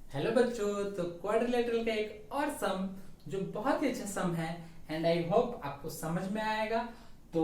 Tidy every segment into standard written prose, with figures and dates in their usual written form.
Hello बच्चों। तो quadrilateral का एक और सम जो बहुत ही अच्छा सम है एंड आई होप आपको समझ में आएगा। तो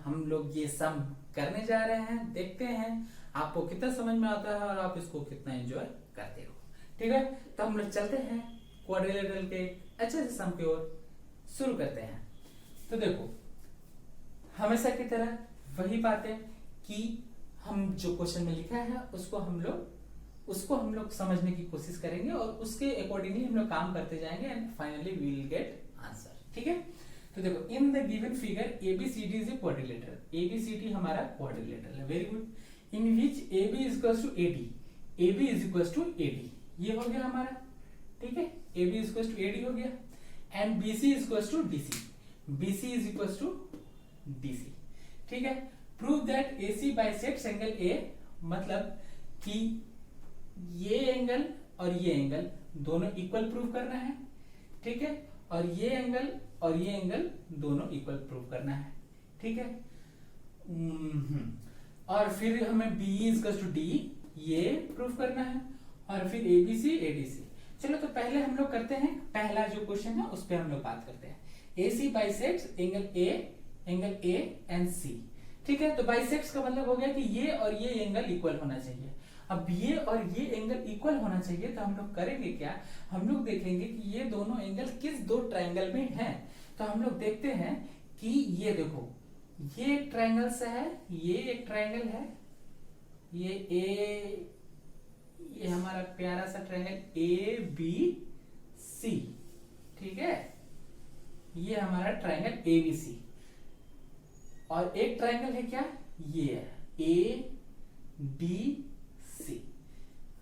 हम लोग ये सम करने जा रहे हैं, देखते हैं आपको कितना समझ में आता है और आप इसको कितना एंजॉय करते हो। ठीक है, तो हम लोग चलते हैं क्वाड्रिलेटरल के एक अच्छे से सम की ओर शुरू करते हैं। तो देखो, हमेशा की तरह वही बातें कि हम जो क्वेश्चन में लिखा है उसको हम लोग समझने की कोशिश करेंगे और उसके अकॉर्डिंगली हम लोग काम करते जाएंगे and finally we will get answer. ठीक है, तो देखो, in the given figure ABCD is a quadrilateral. ABCD हमारा क्वाड्रिलेटरल है, very good. In which AB is equals to AD, AB is equals to AD, ये हो गया हमारा। ठीक है, AB is equals to AD हो गया and BC is equals to DC, BC is equals to DC. ठीक है, prove that AC bisects angle ए, मतलब कि ये एंगल और ये एंगल दोनों इक्वल प्रूव करना है। ठीक है, और ये एंगल दोनों इक्वल प्रूव करना है। ठीक है, और फिर हमें बी इक्वल्स टू डी ये प्रूव करना है और फिर एबीसी एडीसी। चलो, तो पहले हम लोग करते हैं, पहला जो क्वेश्चन है उस पर हम लोग बात करते हैं। AC bisects angle A and C. ठीक है, तो बाइसेक्ट्स का मतलब हो गया कि ये और ये एंगल इक्वल होना चाहिए। अब ये और ये एंगल इक्वल होना चाहिए, तो हम लोग करेंगे क्या, हम लोग देखेंगे कि ये दोनों एंगल किस दो ट्रायंगल में हैं। तो हम लोग देखते हैं कि ये देखो, ये एक ट्रायंगल से है, ये एक ट्रायंगल है, ये हमारा प्यारा सा ट्रायंगल ए बी सी। ठीक है, ये हमारा ट्रायंगल ए बी सी। और एक ट्रायंगल है क्या, ये है ए बी सी।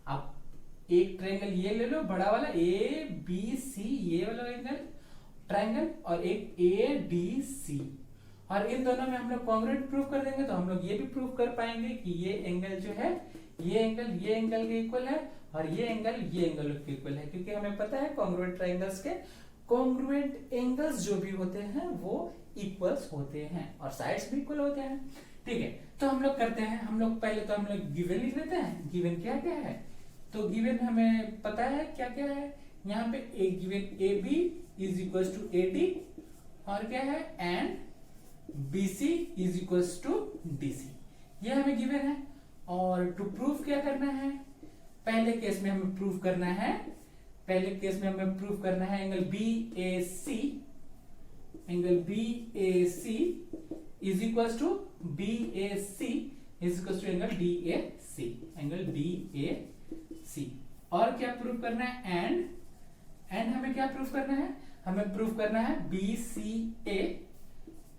अब एक ट्रायंगल ये ले लो बड़ा वाला ए बी सी, ये वाला एंगल ट्रायंगल, और एक ए डी सी, और इन दोनों में हम लोग कॉन्ग्रुएंट प्रूव कर देंगे। तो हम लोग ये भी प्रूव कर पाएंगे कि ये एंगल जो है, ये एंगल के इक्वल है और ये एंगल के इक्वल है, क्योंकि हमें पता है कॉन्ग्रुएंट ट्रायंगल्स के कॉन्ग्रुएंट एंगल्स जो भी होते हैं वो इक्वल्स होते हैं और साइड्स भी इक्वल होते हैं। ठीक है, तो हम लोग करते हैं, हम लोग पहले तो हम लोग गिवन लिख लेते हैं। गिवन क्या क्या है, तो गिवन हमें पता है क्या क्या है। यहाँ पे एक given A B is equal to A D, और क्या है and B C is equal to D C, ये हमें गिवन है। और टू प्रूव क्या करना है, पहले केस में हमें प्रूव करना है, angle B A C, angle B A C is equal to B A C is equal to angle D A C, angle D A C. और क्या प्रूव करना है, एंड हमें क्या प्रूव करना है, हमें प्रूव करना है B C A,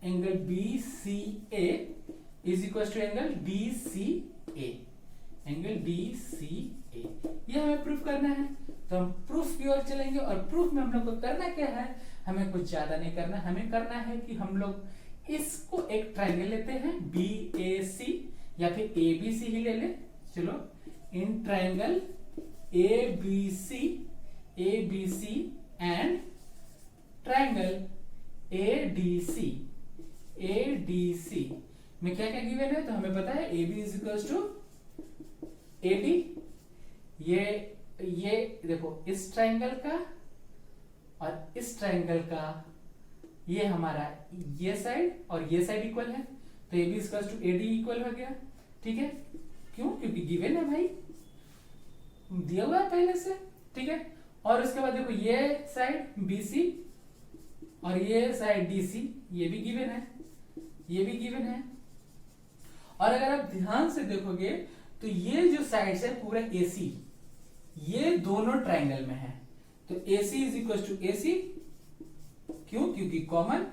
angle B C A is equal to angle D C A, angle D C A, ये हमें प्रूफ करना है। तो हम प्रूफ की ओर चलेंगे और प्रूफ में हम लोग को करना क्या है, हमें कुछ ज्यादा नहीं करना, हमें करना है कि हम लोग इसको एक ट्रायंगल लेते हैं बी ए सी, या फिर ए बी सी ही ले ले। चलो, in triangle A B C and triangle A D C में क्या क्या गिवन है, तो हमें पता है A B is equal to A D. ये देखो, इस ट्रायंगल का और इस ट्रायंगल का, ये हमारा ये साइड और ये साइड इक्वल है, तो A B equal to A D equal हो गया। ठीक है, क्यों, क्योंकि गिवन है भाई, दिया हुआ है पहले से। ठीक है, और उसके बाद देखो, ये साइड बी सी और ये साइड डी सी, ये भी गिवन है, और अगर आप ध्यान से देखोगे तो ये जो साइड्स है पूरा AC, ये दोनों ट्रायंगल में है। तो AC is equal to AC, क्यों, क्योंकि कॉमन।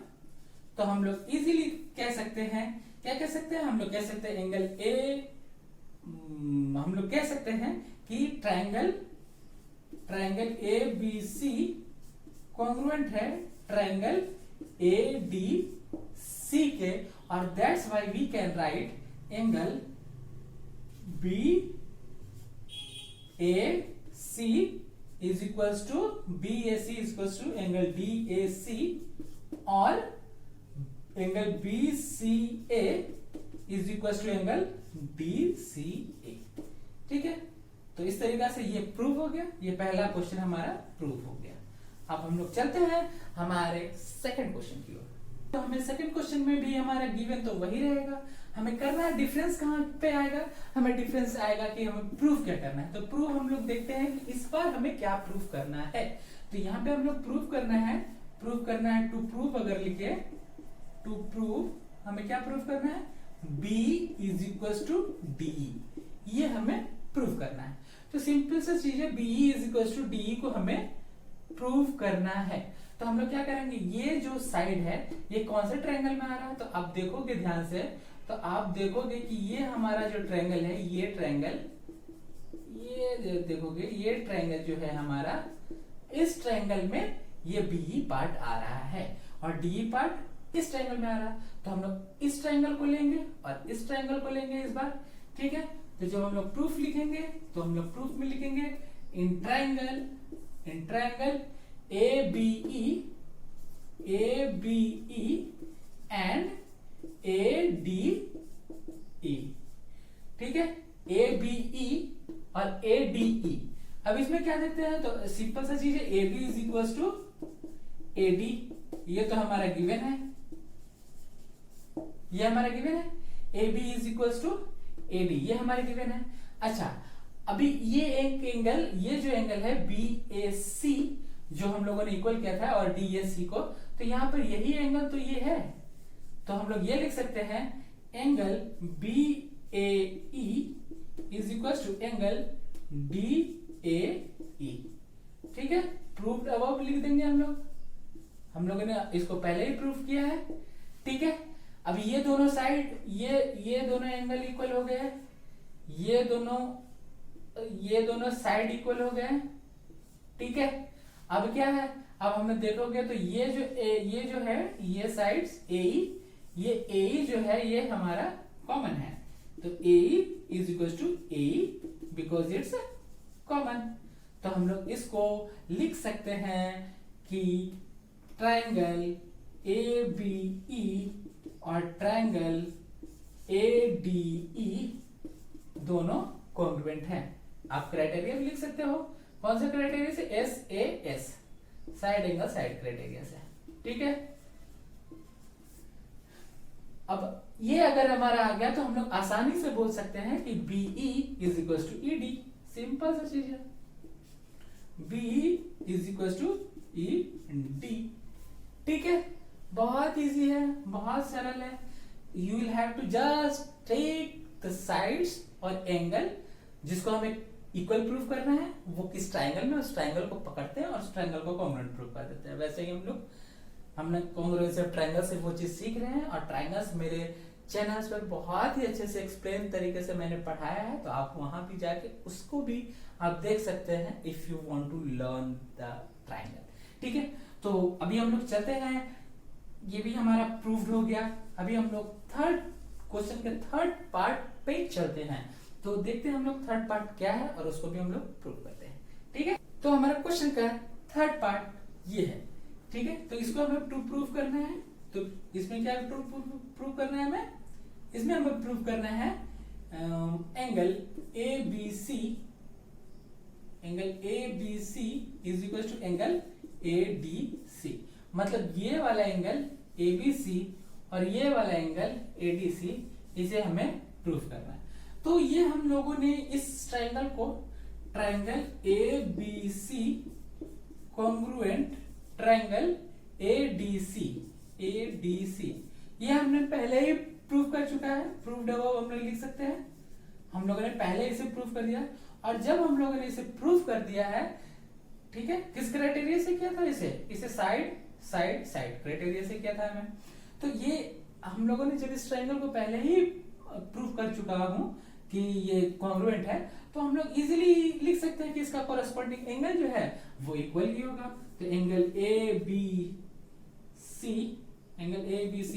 तो हम लोग इजीली कह सकते हैं, क्या कह सकते हैं, हम लोग कह सकते हैं एंगल ए, हम लोग कह सकते हैं कि triangle A B C congruent है ट्रायंगल ए डी सी के, और that's why we can write angle B A C is equals to B A C is equals to angle D A C, और angle B C A is equals to angle D C A. ठीक है, तो इस तरीका से ये prove हो गया, ये पहला क्वेश्चन हमारा प्रूव हो गया। अब हम लोग चलते हैं हमारे सेकंड क्वेश्चन की ओर। तो हमें सेकंड क्वेश्चन में भी हमारा गिवन तो वही रहेगा, हमें करना है डिफरेंस कहाँ पे आएगा, हमें डिफरेंस आएगा कि हमें प्रूफ क्या करना है। तो प्रूफ हम लोग देखते हैं कि इस बार हमें क्या प्रूफ करना है। तो यहाँ पे हम लोग प्रूफ करना है टू प्रूव, अगर लिखे टू प्रूव, हमें क्या प्रूफ करना है, B is equal to DE, ये हमें प्रूफ करना है। तो सिंपल सा चीज है, BE is equal to DE को हमें प्रूव करना है। तो हम लोग क्या करेंगे, ये जो साइड है ये कौन से ट्रायंगल में आ रहा है, तो आप देखोगे ध्यान से, तो आप देखोगे कि ये हमारा जो ट्रायंगल है, ये ट्रायंगल, ये देखोगे ये ट्रायंगल जो है हमारा, इस ट्रायंगल में ये BE पार्ट आ रहा है और DE पार्ट इस ट्रायंगल में आ रहा है। तो हम लोग इस ट्रायंगल को लेंगे और इस ट्रायंगल को लेंगे इस बार, ठीक है। तो जब हम लोग प्रूफ लिखेंगे तो हम लोग प्रूफ में लिखेंगे in triangle ABE and ADE, ठीक है, ABE और ADE। अब इसमें क्या देखते हैं, तो सिंपल सा चीज है, AB is equal to AD, ये तो हमारा गिवन है, ये हमारा गिवन है, AB is equal to AD, ये हमारे गिवन है। अच्छा, अभी ये एक एंगल, ये जो एंगल है BAC जो हम लोगों ने इक्वल किया था और DAC को, तो यहाँ पर यही एंगल तो ये है, तो हम लोग ये लिख सकते हैं angle BAE is equal to angle DAE, ठीक है। प्रूफ अबव लिख देंगे हम लोगों ने इसको पहले ही प्रूफ किया है, ठीक है। अब ये दोनों साइड, ये दोनों एंगल इक्वल हो गए, ये दोनों साइड इक्वल हो गए, ठीक है। अब क्या है, अब हमें देखोगे तो ये जो है ये साइड्स AE, ये AE जो है ये हमारा कॉमन है, तो AE is equal to AE because its common. तो हम लोग इसको लिख सकते हैं कि ट्रायंगल ABE और ट्रायंगल ADE दोनों कॉन्ग्रुएंट हैं। आप क्राइटेरिया भी लिख सकते हो, कौन सा क्राइटेरिया से, SAS, side angle side criteria से, ठीक है। अब ये अगर हमारा आ गया तो हम लोग आसानी से बोल सकते हैं कि BE is equal to ED, simple सा चीज है, BE is equal to ED, ठीक है। बहुत इजी है, बहुत सरल है। You will have to just take the sides और एंगल जिसको हमें इक्वल प्रूफ करना है, वो किस ट्रायंगल में, उस ट्रायंगल को पकड़ते हैं और उस ट्रायंगल को कॉन्ग्रुएंट प्रूफ कर देते हैं। वैसे ही हमने कॉन्ग्रुएंस ऑफ ट्रायंगल से वो चीज सीख रहे हैं और ट्रायंगल्स मेरे चैनल्स पर बहुत ही अच्छे से एक्सप्लेन तरीके से मैंने पढ़ाया है, तो आप वहां भी जाके उसको भी आप देख सकते हैं if you want to learn the triangle, ठीक है। तो अभी हम लोग चलते हैं, ये भी हमारा प्रूव्ड हो गया। अभी हम लोग थर्ड क्वेश्चन के थर्ड पार्ट पे चलते हैं, तो देखते हैं हम लोग थर्ड पार्ट क्या है और उसको भी हम लोग प्रूव करते हैं, ठीक है। तो हमारा क्वेश्चन का थर्ड पार्ट ये है, ठीक है। तो इसको हमें प्रूव करना है, तो इसमें क्या प्रूव करना है हमें, इसमें हमें प्रूव करना है angle ABC is equal to angle ADC, मतलब ये वाला एंगल ABC और ये वाला एंगल ADC, इसे हमें प्रूव करना है। तो ये हम लोगों ने इस ट्रायंगल को triangle ABC congruent triangle ADC ये हमने पहले ही प्रूव कर चुका है, प्रूव्ड अबव हम लोग लिख सकते हैं, हम लोगों ने पहले इसे प्रूव कर दिया। और जब हम लोगों ने इसे प्रूव कर दिया है, ठीक है, किस क्राइटेरिया से किया था, इसे साइड क्राइटेरिया से किया था हमें। तो ये हम लोगों ने जब इस ट्रायंगल को पहले ही प्रूव कर चुका हूं कि ये कॉन्ग्रुएंट है, तो हम लोग इजीली लिख सकते हैं कि इसका कॉरेस्पॉन्डिंग एंगल जो है वो इक्वल ही होगा। तो angle ABC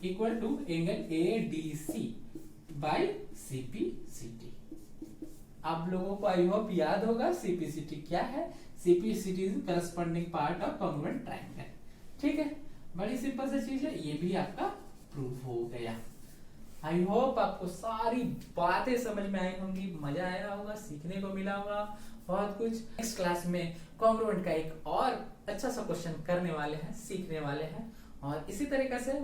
equal to angle ADC बाय CPCT। आप लोगों को आई होप याद होगा CPCT क्या है। CPCT is corresponding part of congruent triangle, ठीक है। बड़ी सिंपल सी चीज है, ये भी आपका प्रूव हो गया। आई होप आपको सारी बातें समझ में आई होंगी, मजा आया होगा, सीखने को मिला होगा बहुत कुछ। नेक्स्ट क्लास में कॉन्ग्रुएंट का एक और अच्छा सा क्वेश्चन करने वाले हैं, सीखने वाले हैं, और इसी तरीके से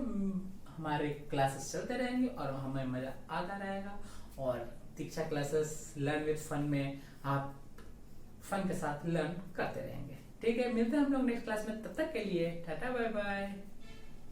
हमारे क्लासेस चलते रहेंगे और हमें मजा आता रहेगा। और दीक्षा क्लासेस लर्न विद फन में आप फन के साथ लर्न करते रहेंगे। ठीक है, मिलते हैं हम लोग नेक्स्ट क्लास में, तब तक के लिए टाटा बाय बाय।